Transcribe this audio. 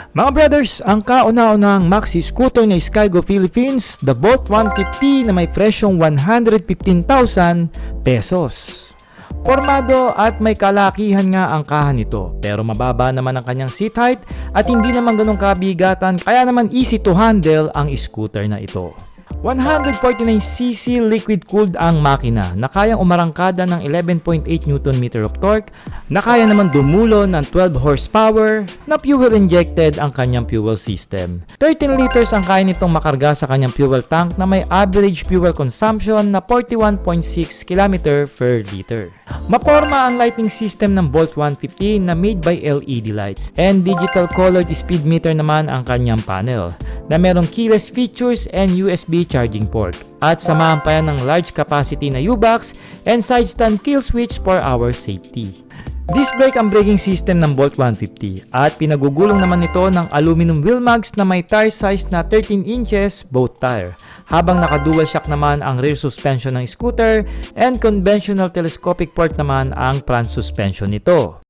Mga brothers, ang kauna-unahang maxi scooter na Skygo Philippines, the Bolt 150 na may presyong 115,000 pesos. Pormado at may kalakihan nga ang kahan nito, pero mababa naman ang kanyang seat height at hindi naman ganong kabigatan, kaya naman easy to handle ang scooter na ito. 149cc liquid-cooled ang makina na kayang umarangkada ng 11.8 Nm of torque, na kaya naman dumulo ng 12 horsepower na fuel-injected ang kanyang fuel system. 13 liters ang kaya nitong makarga sa kanyang fuel tank na may average fuel consumption na 41.6 km per liter. Maporma ang lighting system ng Bolt 150 na made by LED lights, and digital colored speed meter naman ang kanyang panel na merong keyless features and USB charging port, at samahan pa yan ng large capacity na U-box and side stand kill switch for our safety. Disc brake ang braking system ng Bolt 150 at pinagugulong naman nito ng aluminum wheel mags na may tire size na 13 inches both tire, habang naka-dual shock naman ang rear suspension ng scooter and conventional telescopic port naman ang front suspension nito.